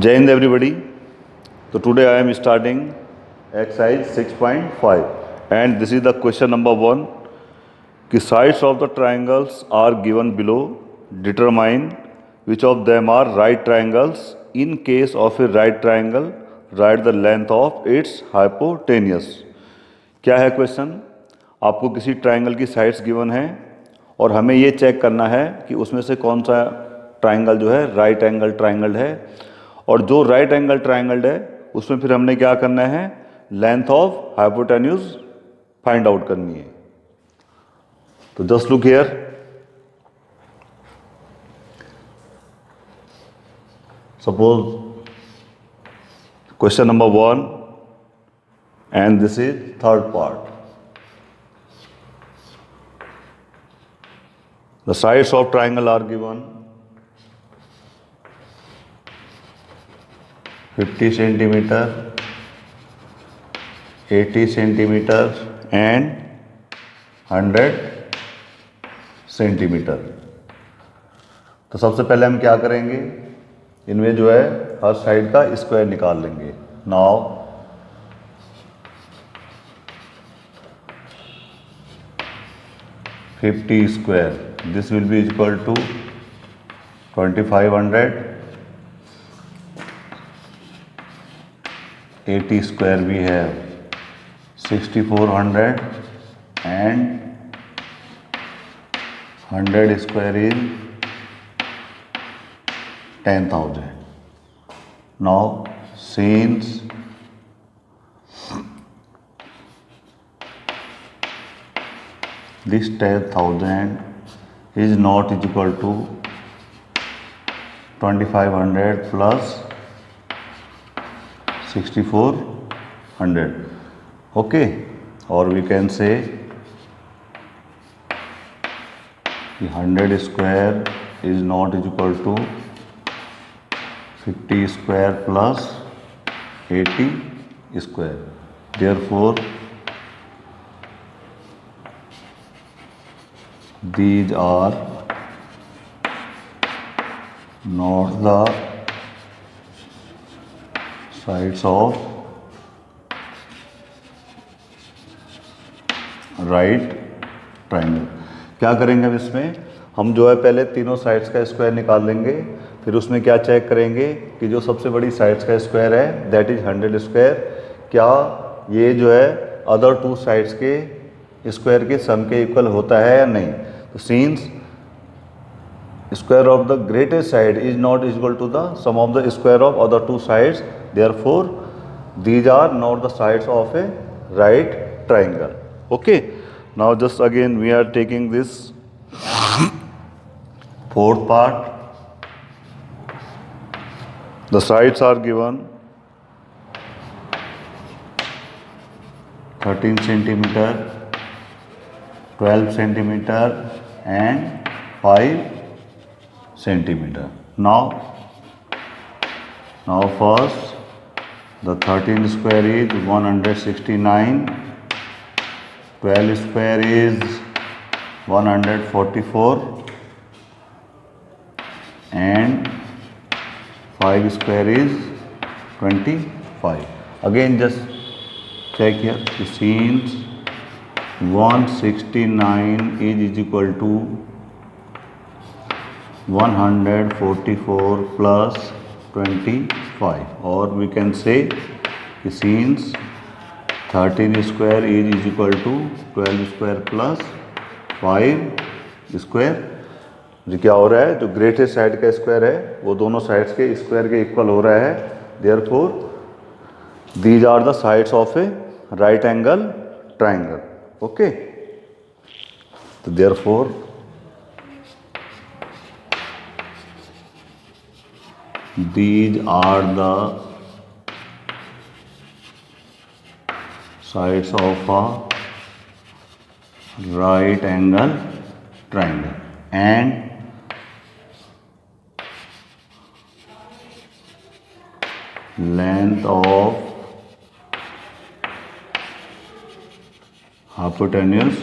Jai Hind everybody. So today I am starting exercise 6.5 and this is the question number 1. The sides of the triangles are given below. Determine which of them are right triangles. In case of a right triangle, write the length of its hypotenuse. क्या है question? आपको किसी triangle की sides given है और हमें ये check करना है कि उसमें से कौन सा ट्राइंगल जो है राइट एंगल ट्राइंगल है, और जो राइट एंगल ट्राइंगल है उसमें फिर हमने क्या करना है, length of hypotenuse find out करनी है. तो just look here. Suppose question number 1 and this is third part. The sides of triangle are given 50 centimeter, 80 centimeter and 100 centimeter. तो सबसे पहले हम क्या करेंगे, इनमें जो है हर साइड का स्क्वायर निकाल लेंगे. Now 50 square, this will be equal to 2500. 80 square we have 6400 and 100 square is 10,000. Now since this 10,000 is not equal to 2500 plus 6400. Okay, or we can say 100 square is not equal to 50 square plus 80 square. Therefore these are not the sides of right triangle. क्या करेंगे अब इसमें हम जो है पहले तीनों sides का स्क्वायर निकाल लेंगे, फिर उसमें क्या चेक करेंगे कि जो सबसे बड़ी साइड्स का स्क्वायर है दैट इज 100 स्क्वायर, क्या ये जो है अदर टू साइड्स के स्क्वायर के सम के इक्वल होता है या नहीं. तो since square of the greatest side is not equal to the sum of the square of other two sides, therefore these are not the sides of a right triangle. Okay, now just again we are taking this fourth part. The sides are given 13 centimeter, 12 centimeter and 5 centimeter. Now first the 13 square is 169, 12 square is 144 and 5 square is 25. Again just check here, since 169 is equal to 144 plus 25, or we can say since 13 square is equal to 12 square plus 5 square. जो क्या हो रहा है, जो greatest side का square है वो दोनों साइड्स के स्क्वायर के इक्वल हो रहा है. Therefore these are the sides of a right angle triangle. Okay, तो therefore these are the sides of a right angle triangle and length of hypotenuse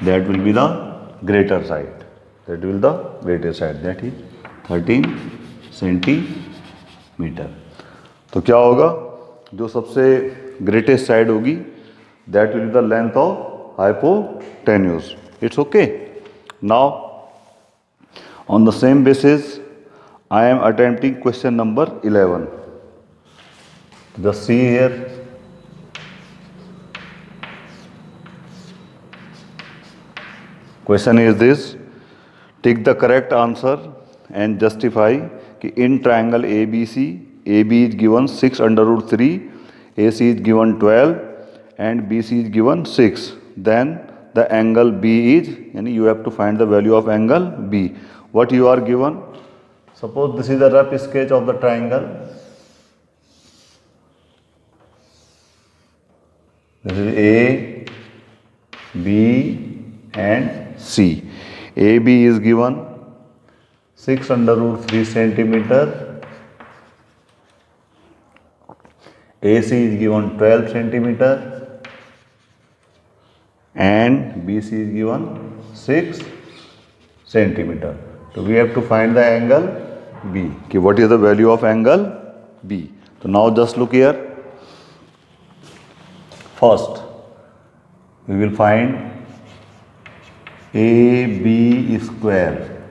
that will be the greater side. That will the greater side, that is 13 centimeter. तो क्या होगा, जो सबसे greatest side होगी that will be the length of hypotenuse. It's okay. Now on the same basis I am attempting question number 11. Just see here. Question is this: take the correct answer and justify कि in triangle ABC, AB is given 6 under root 3, AC is given 12 and BC is given 6. Then the angle B is, yani you have to find the value of angle B. What you are given? Suppose this is the rough sketch of the triangle. This is A, B and C. AB is given 6 under root 3 centimeter. AC is given 12 centimeter. And BC is given 6 centimeter. So we have to find the angle B. Okay, what is the value of angle B? So now just look here. First, we will find AB square,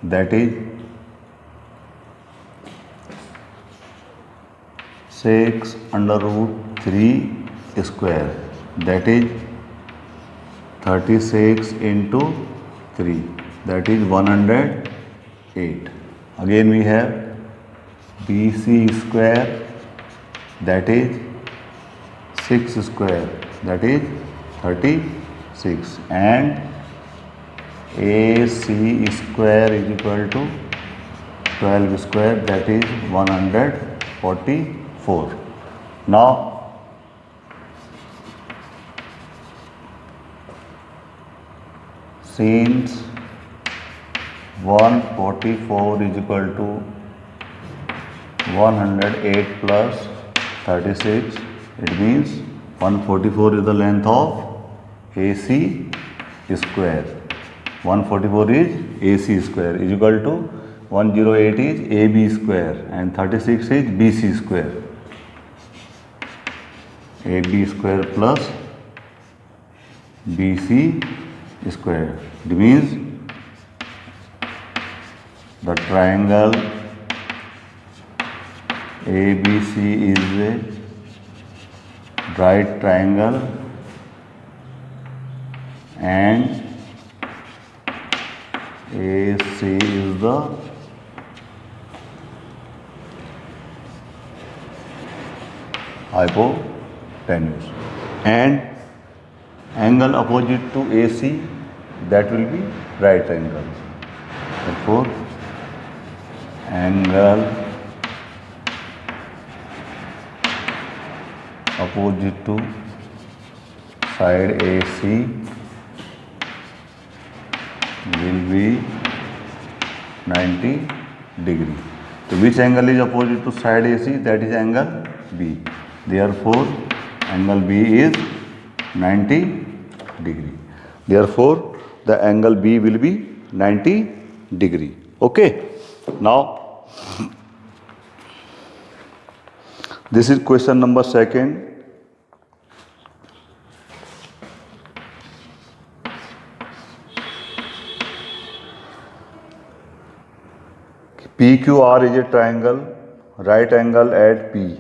that is 6 under root 3 square, that is 36 into 3, that is 108. Again we have BC square, that is 6 square, that is 36, and AC square is equal to 12 square, that is 144. Now since 144 is equal to 108 plus 36, it means 144 is the length of AC square. 144 is AC square is equal to 108 is AB square and 36 is BC square. AB square plus BC square. It means the triangle ABC is a right triangle and AC is the hypotenuse, and angle opposite to AC, that will be right angle. Therefore, angle opposite to side AC will be 90 degree. So which angle is opposite to side AC? That is angle B. Therefore, angle B is 90 degree. Therefore, the angle B will be 90 degree. Okay. Now, this is question number 2. PQR is a triangle, right angle at P.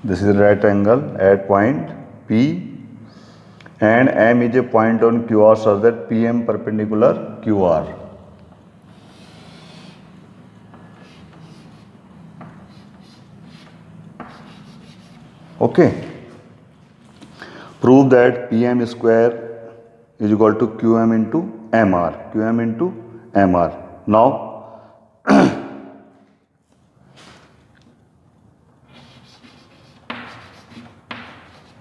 This is a right angle at point P, and M is a point on QR such that PM perpendicular QR. Okay. Prove that PM square is equal to QM into MR. QM into MR. Now,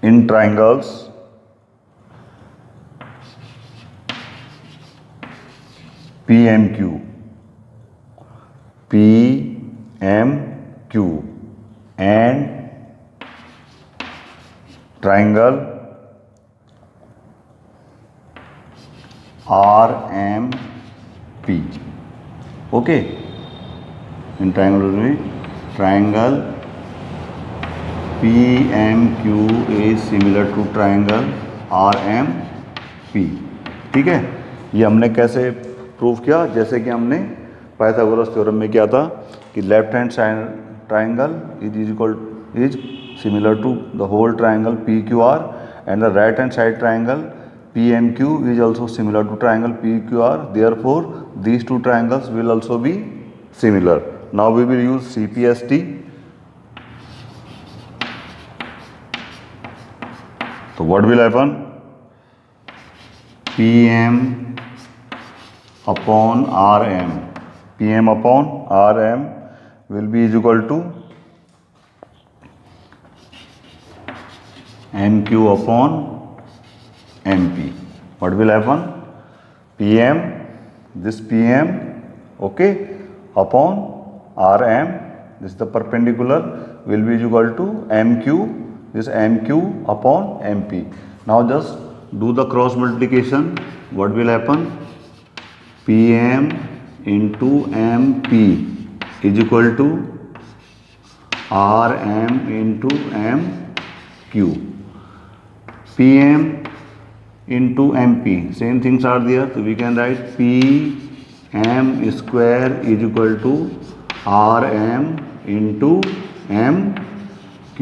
in triangles, PMQ, PMQ and triangle RMP. Okay, in triangle PMQ is similar to triangle RMP. ठीक है, ये हमने कैसे prove किया? जैसे कि हमने Pythagoras theorem में क्या था कि left hand side triangle is similar to the whole triangle PQR, and the right hand side triangle PMQ is also similar to triangle PQR. Therefore, these two triangles will also be similar. Now we will use CPST. So what will happen? PM upon RM. PM upon RM will be is equal to MQ upon MP. What will happen? PM, this PM, okay, upon RM, this is the perpendicular, will be equal to MQ, this MQ upon MP. Now just do the cross multiplication. What will happen? PM into MP is equal to RM into MQ. PM into MP, same things are there, so we can write PM square is equal to RM into MQ.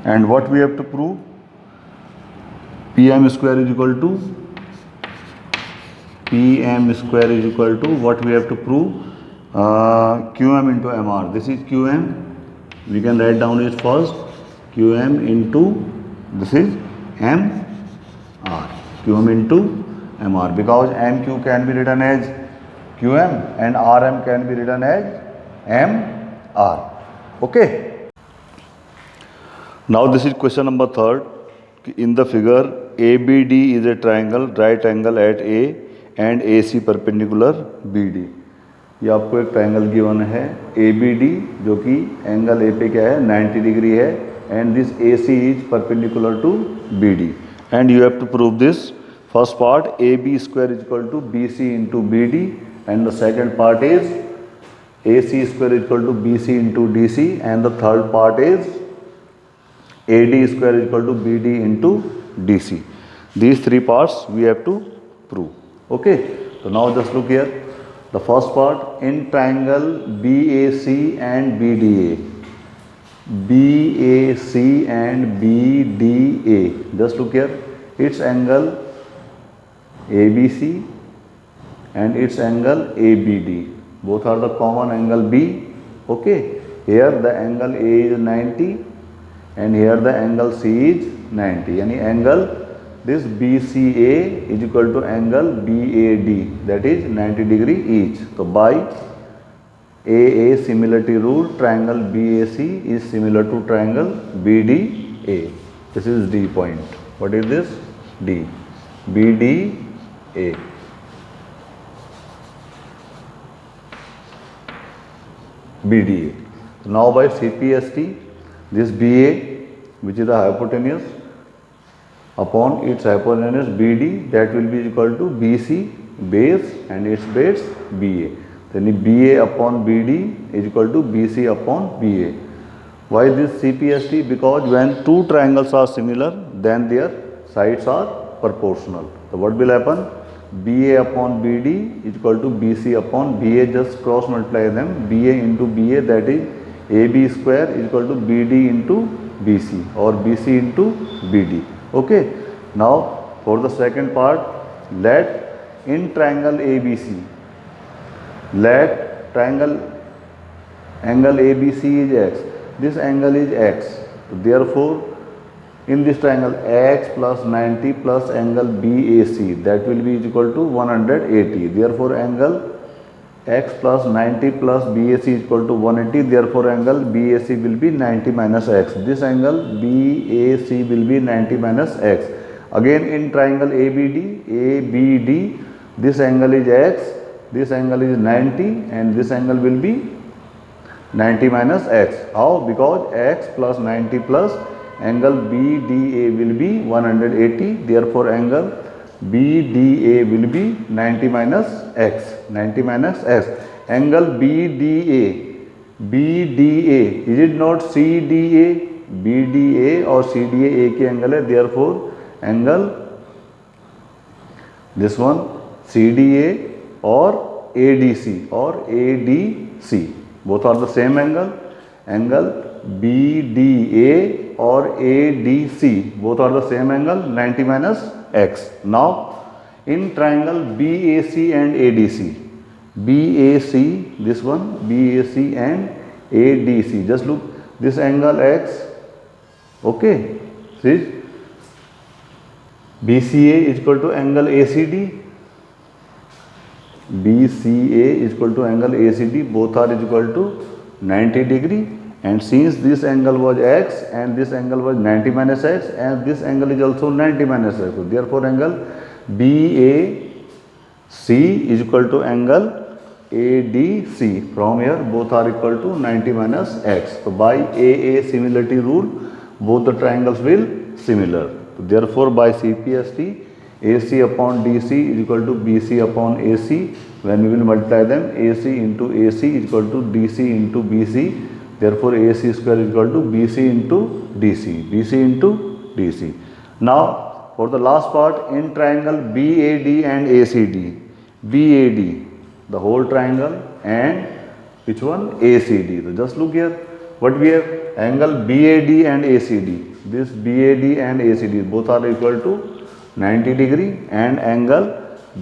And what we have to prove? PM square is equal to what we have to prove? QM into MR. This is QM. We can write down it first. QM into this is MR. QM into MR, because MQ can be written as QM and RM can be written as MR. Okay. Now this is question number 3rd. In the figure, ABD is a triangle, right angle at A and AC perpendicular BD. ये आपको एक triangle given है ABD, जो कि angle A पे क्या है 90 degree है, and this AC is perpendicular to BD. And you have to prove this. First part, AB square is equal to BC into BD, and the second part is AC square is equal to BC into DC, and the third part is AD square is equal to BD into DC. These three parts we have to prove. Okay, so now just look here. The first part, in triangle BAC and BDA. BAC and BDA. Just look here. Its angle ABC and its angle ABD. Both are the common angle B. Okay. Here the angle A is 90 and here the angle C is 90. Yani angle this BCA is equal to angle BAD, that is 90 degree each. So by AA similarity rule, triangle BAC is similar to triangle BDA. This is D point. What is this? D. BDA. BDA. So now by CPST, this BA, which is the hypotenuse, upon its hypotenuse BD, that will be equal to BC base and its base BA. Then BA upon BD is equal to BC upon BA. Why this CPST? Because when two triangles are similar, then their sides are proportional. So what will happen? BA upon BD is equal to BC upon BA. Just cross multiply them. BA into BA, that is AB square is equal to BD into BC or BC into BD. Okay. Now for the second part, let in triangle ABC, let triangle angle ABC is X. This angle is X. So therefore, in this triangle X plus 90 plus angle BAC, that will be equal to 180. Therefore, angle X plus 90 plus BAC is equal to 180. Therefore, angle BAC will be 90 minus X. This angle BAC will be 90 minus X. Again, in triangle ABD, this angle is X, this angle is 90, and this angle will be 90 minus X. How? Because X plus 90 plus angle BDA will be 180. Therefore, angle BDA will be 90 minus x. 90 minus x. Angle BDA is it not CDA? BDA or CDA एक ही angle है. Therefore, angle this one CDA or ADC both are the same angle. Angle BDA or ADC both are the same angle, 90 minus x. Now in triangle BAC and ADC, this one BAC and ADC, just look this angle x, okay, see BCA is equal to angle ACD, BCA is equal to angle ACD, both are equal to 90 degree, and since this angle was x and this angle was 90 minus x and this angle is also 90 minus x, so therefore angle BAC is equal to angle ADC. From here both are equal to 90 minus x. So by AA similarity rule both the triangles will similar. So therefore by CPST AC upon DC is equal to BC upon AC. When we will multiply them, AC into AC is equal to DC into BC. Therefore AC square is equal to BC into DC. BC into DC. Now for the last part, in triangle BAD and ACD, BAD the whole triangle and which one ACD. So just look here, what we have, angle BAD and ACD. This BAD and ACD both are equal to 90 degree, and angle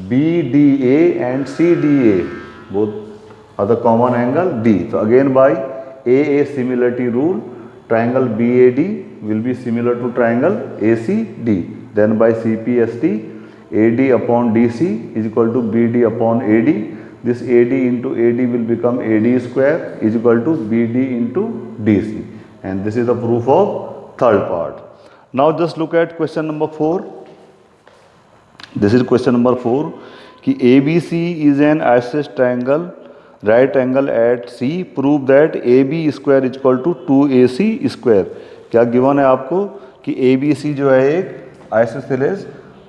BDA and CDA both are the common angle D. So again by AA similarity rule, triangle BAD will be similar to triangle ACD. Then by CPST, AD upon DC is equal to BD upon AD. This AD into AD will become AD square is equal to BD into DC. And this is the proof of third part. Now just look at question number 4. This is question number 4. कि ABC is an isosceles triangle, right angle at C. Prove that AB square is equal to 2AC square. क्या given है आपको कि ABC जो है एक isosceles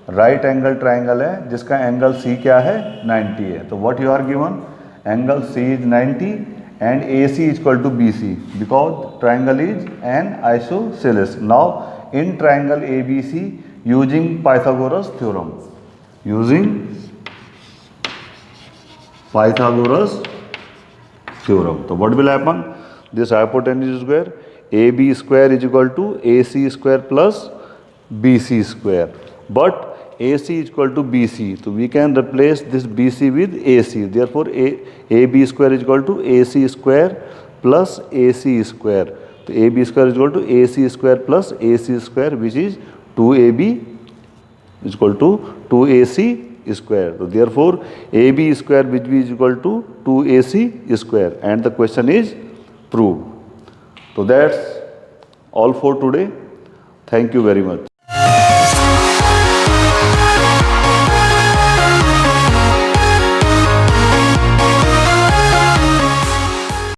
right angle triangle है जिसका एंगल C क्या है 90 है. तो what you are given, angle C is 90 and AC is equal to BC because triangle is an isosceles. Now in triangle ABC using Pythagoras theorem, so what will happen, this hypotenuse square AB square is equal to AC square plus BC square, but AC is equal to BC, so we can replace this BC with AC. Therefore AB square is equal to AC square plus AC square. So AB square is equal to AC square plus AC square, which is 2AB is equal to 2AC square. So therefore AB square which is equal to 2AC square, and the question is proved. So that's all for today. Thank you very much.